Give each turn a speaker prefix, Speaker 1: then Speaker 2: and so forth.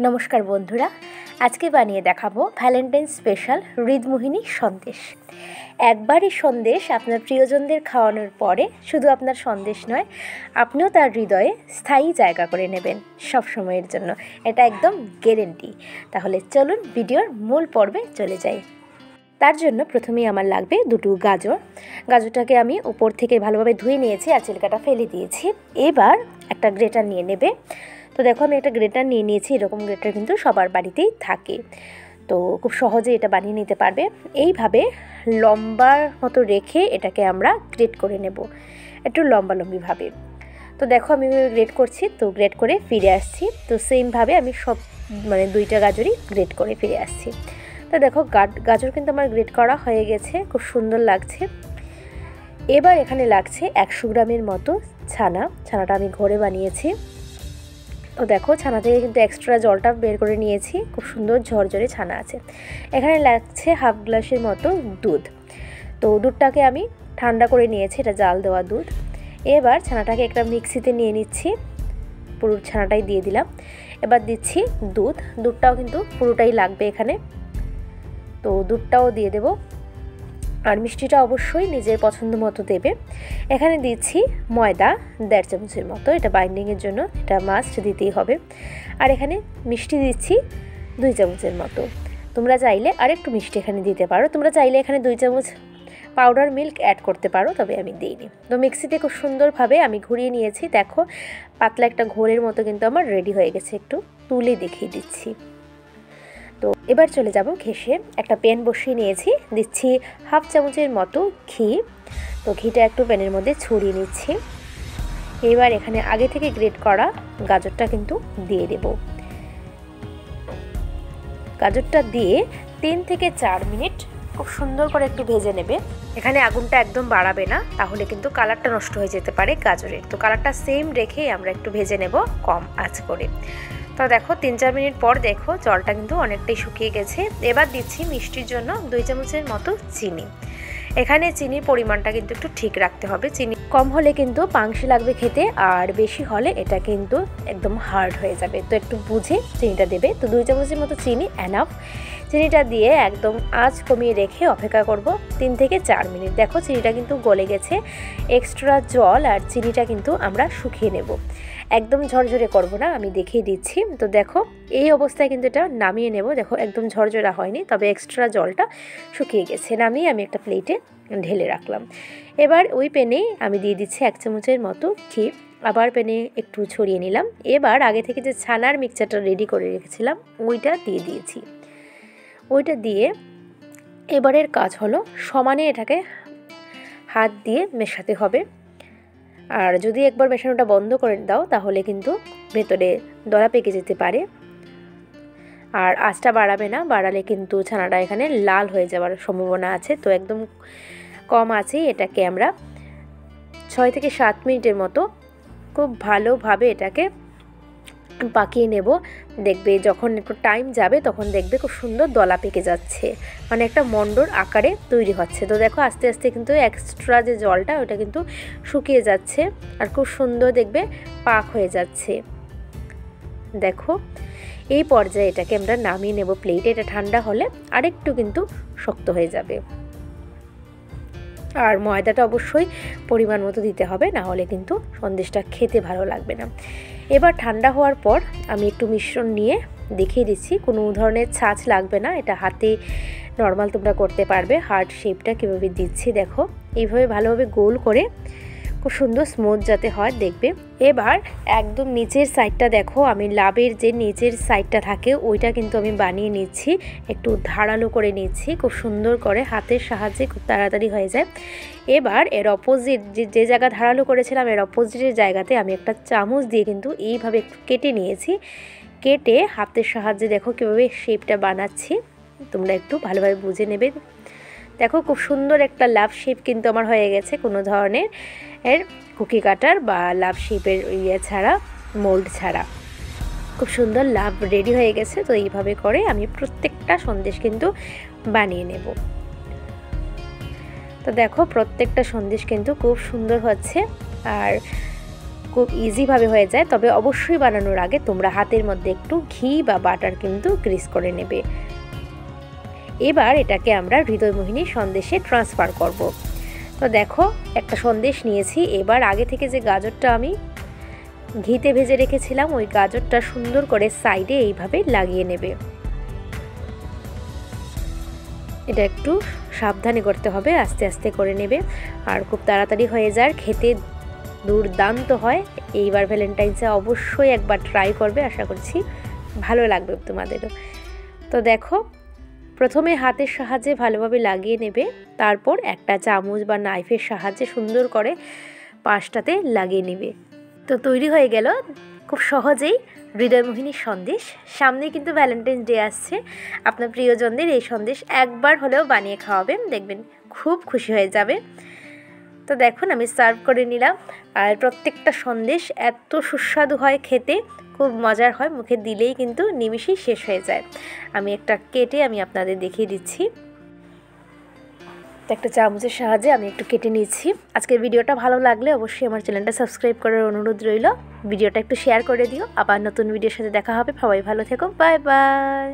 Speaker 1: নমস্কার বন্ধুরা, আজকে বানিয়ে দেখাবো ভ্যালেন্টাইন স্পেশাল হৃদমোহিনী সন্দেশ। একবারই সন্দেশ আপনার প্রিয়জনদের খাওয়ানোর পরে শুধু আপনার সন্দেশ নয়, আপনিও তার হৃদয়ে স্থায়ী জায়গা করে নেবেন সব সময়ের জন্য। এটা একদম গ্যারেন্টি। তাহলে চলুন ভিডিওর মূল পর্বে চলে যাই। তার জন্য প্রথমেই আমার লাগবে দুটো গাজর। গাজরটাকে আমি উপর থেকে ভালোভাবে ধুয়ে নিয়েছি আর ছিলকাটা ফেলে দিয়েছি। এবার একটা গ্রেটার নিয়ে নেবে। তো দেখো আমি একটা গ্রেটার নিয়ে নিয়েছি। এরকম গ্রেটার কিন্তু সবার বাড়িতেই থাকে, তো খুব সহজে এটা বানিয়ে নিতে পারবে। এইভাবে লম্বার মতো রেখে এটাকে আমরা গ্রেট করে নেব, একটু লম্বালম্বিভাবে। তো দেখো আমি গ্রেট করছি, তো গ্রেট করে ফিরে আসছি। তো সেমভাবে আমি সব দুইটা গাজরই গ্রেট করে ফিরে আসছি। তো দেখো গাজর কিন্তু আমার গ্রেট করা হয়ে গেছে, খুব সুন্দর লাগছে। এবার এখানে লাগছে 100 গ্রামের মতো ছানাটা আমি ঘরে বানিয়েছি। তো দেখো ছানা থেকে কিন্তু এক্সট্রা জলটা বের করে নিয়েছি, খুব সুন্দর ঝরঝরে ছানা আছে। এখানে লাগছে হাফ গ্লাসের মতো দুধ। তো দুধটাকে আমি ঠান্ডা করে নিয়েছি, এটা জাল দেওয়া দুধ। এবার ছানাটাকে একটা মিক্সিতে নিয়ে নিচ্ছি, পুরো ছানাটাই দিয়ে দিলাম। এবার দিচ্ছি দুধটাও কিন্তু পুরোটাই লাগবে এখানে। তো দুধটাও দিয়ে দেব, আর মিষ্টিটা অবশ্যই নিজের পছন্দ মতো দেবে। এখানে দিচ্ছি ময়দা 1.5 চামচের মতো, এটা বাইন্ডিংয়ের জন্য এটা মাস্ট দিতেই হবে। আর এখানে মিষ্টি দিচ্ছি 2 চামচের মতো। তোমরা চাইলে আরেকটু মিষ্টি এখানে দিতে পারো, তোমরা চাইলে এখানে 2 চামচ পাউডার মিল্ক অ্যাড করতে পারো, তবে আমি দিইনি। তো মিক্সিতে খুব সুন্দরভাবে আমি ঘুরিয়ে নিয়েছি। দেখো পাতলা একটা ঘোলের মতো কিন্তু আমার রেডি হয়ে গেছে, একটু তুলে দেখিয়ে দিচ্ছি। তো এবার চলে যাব ঘেঁষে। একটা প্যান বসিয়ে নিয়েছি, দিচ্ছি হাফ চামচের মতো ঘি। তো ঘিটা একটু প্যানের মধ্যে ছড়িয়ে নিচ্ছি। এবার এখানে আগে থেকে গ্রেট করা গাজরটা কিন্তু দিয়ে দেব। গাজরটা দিয়ে 3 থেকে 4 মিনিট খুব সুন্দর করে একটু ভেজে নেবে। এখানে আগুনটা একদম বাড়াবে না, তাহলে কিন্তু কালারটা নষ্ট হয়ে যেতে পারে গাজরের। তো কালারটা সেম রেখেই আমরা একটু ভেজে নেব কম আঁচ করে। তো দেখো 3-4 মিনিট পর দেখো জলটা কিন্তু অনেকটাই শুকিয়ে গেছে। এবার দিচ্ছি মিষ্টির জন্য 2 চামচের মতো চিনি। এখানে চিনির পরিমাণটা কিন্তু একটু ঠিক রাখতে হবে। চিনি কম হলে কিন্তু পাংশে লাগবে খেতে, আর বেশি হলে এটা কিন্তু একদম হার্ড হয়ে যাবে। তো একটু বুঝে চিনিটা দেবে। তো 2 চামচের মতো চিনি এনাফ। চিনিটা দিয়ে একদম আঁচ কমিয়ে রেখে অপেক্ষা করব 3 থেকে 4 মিনিট। দেখো চিনিটা কিন্তু গলে গেছে, এক্সট্রা জল আর চিনিটা কিন্তু আমরা শুকিয়ে নেব। একদম ঝরঝরে করব না, আমি দেখিয়ে দিচ্ছি। তো দেখো এই অবস্থায় কিন্তু এটা নামিয়ে নেব। দেখো একদম ঝরঝরা হয়নি, তবে এক্সট্রা জলটা শুকিয়ে গেছে। নামিয়ে আমি একটা প্লেটে ঢেলে রাখলাম। এবার ওই প্যানেই আমি দিয়ে দিচ্ছি 1 চামচের মতো ঘি। আবার প্যানে একটু ছড়িয়ে নিলাম। এবার আগে থেকে যে ছানার মিক্সচারটা রেডি করে রেখেছিলাম ওইটা দিয়ে দিয়েছি। ওইটা দিয়ে এবারের কাজ হলো সমানে এটাকে হাত দিয়ে মেশাতে হবে। আর যদি একবার মেশানোটা বন্ধ করে দাও তাহলে কিন্তু ভেতরে দলা পেকে যেতে পারে। আর আঁচটা বাড়াবে না, বাড়ালে কিন্তু ছানাটা এখানে লাল হয়ে যাওয়ার সম্ভাবনা আছে। তো একদম কম আছেই এটাকে আমরা 6 থেকে 7 মিনিটের মতো খুব ভালোভাবে এটাকে পাকিয়ে নেব। দেখবে যখন একটু টাইম যাবে তখন দেখবে খুব সুন্দর দলা পেকে যাচ্ছে, মানে একটা মণ্ডর আকারে তৈরি হচ্ছে। তো দেখো আস্তে আস্তে কিন্তু এক্সট্রা যে জলটা ওটা কিন্তু শুকিয়ে যাচ্ছে আর খুব সুন্দর দেখবে পাক হয়ে যাচ্ছে। দেখো এই পর্যায়ে এটাকে আমরা নামিয়ে নেব প্লেটে। এটা ঠান্ডা হলে আরেকটু কিন্তু শক্ত হয়ে যাবে। আর ময়দাটা অবশ্যই পরিমাণ মতো দিতে হবে, না হলে কিন্তু সন্দেশটা খেতে ভালো লাগবে না। এবার ঠান্ডা হওয়ার পর আমি একটু মিশ্রণ নিয়ে দেখিয়ে দিচ্ছি। কোনো ধরনের ছাঁচ লাগবে না, এটা হাতে নর্মাল তোমরা করতে পারবে। হার্ট শেপটা কীভাবে দিচ্ছি দেখো, এইভাবে ভালোভাবে গোল করে খুব সুন্দর স্মুথ যাতে হয় দেখবে। এবার একদম নিচের সাইডটা দেখো, আমি লাভের যে নিচের সাইডটা থাকে ওইটা কিন্তু আমি বানিয়ে নিচ্ছি, একটু ধারালো করে নিচ্ছি খুব সুন্দর করে, হাতের সাহায্যে খুব তাড়াতাড়ি হয়ে যায়। এবার এর অপোজিট যে জায়গা ধারালো করেছিলাম এর অপোজিটের জায়গাতে আমি একটা চামচ দিয়ে কিন্তু এইভাবে একটু কেটে নিয়েছি। কেটে হাতের সাহায্যে দেখো কীভাবে শেপটা বানাচ্ছি, তোমরা একটু ভালোভাবে বুঝে নেবে। দেখো খুব সুন্দর একটা লাভ শেপ কিন্তু আমার হয়ে গেছে, কোনো ধরনের কুকি কাটার বা লাভ শেপের ছাড়া, মোল্ড ছাড়া খুব সুন্দর লাভ রেডি হয়ে গেছে। তো এইভাবে করে আমি প্রত্যেকটা সন্দেশ কিন্তু বানিয়ে নেব। তো দেখো প্রত্যেকটা সন্দেশ কিন্তু খুব সুন্দর হচ্ছে আর খুব ইজিভাবে হয়ে যায়। তবে অবশ্যই বানানোর আগে তোমরা হাতের মধ্যে একটু ঘি বা বাটার কিন্তু গ্রিস করে নেবে। এবার এটাকে আমরা হৃদয়মোহিনী সন্দেশে ট্রান্সফার করব। তো দেখো একটা সন্দেশ নিয়েছি। এবার আগে থেকে যে গাজরটা আমি ঘিতে ভেজে রেখেছিলাম ওই গাজরটা সুন্দর করে সাইডে এইভাবে লাগিয়ে নেবে। এটা একটু সাবধানে করতে হবে, আস্তে আস্তে করে নেবে আর খুব তাড়াতাড়ি হয়ে যায়, খেতে দুর্দান্ত হয়। এইবার ভ্যালেন্টাইন্সে অবশ্যই একবার ট্রাই করবে, আশা করছি ভালো লাগবে তোমাদেরও। তো দেখো প্রথমে হাতের সাহায্যে ভালোভাবে লাগিয়ে নেবে, তারপর একটা চামচ বা নাইফের সাহায্যে সুন্দর করে পাশটাতে লাগিয়ে নেবে। তো তৈরি হয়ে গেল খুব সহজেই হৃদয়মোহিনী সন্দেশ। সামনে কিন্তু ভ্যালেন্টাইন্স ডে আসছে, আপনার প্রিয়জনদের এই সন্দেশ একবার হলেও বানিয়ে খাওয়াবেন, দেখবেন খুব খুশি হয়ে যাবে। তো দেখুন আমি সার্ভ করে নিলাম। আর প্রত্যেকটা সন্দেশ এত সুস্বাদু হয়, খেতে খুব মজার হয়, মুখে দিলেই কিন্তু নিমিষেই শেষ হয়ে যায়। আমি একটা কেটে আপনাদের দেখিয়ে দিচ্ছি। তো একটা চামচের সাহায্যে আমি একটু কেটে নিচ্ছি। আজকের ভিডিওটা ভালো লাগলে অবশ্যই আমার চ্যানেলটা সাবস্ক্রাইব করার অনুরোধ রইল। ভিডিওটা একটু শেয়ার করে দিও। আবার নতুন ভিডিওর সাথে দেখা হবে। সবাই ভালো থেকো, বাই বাই।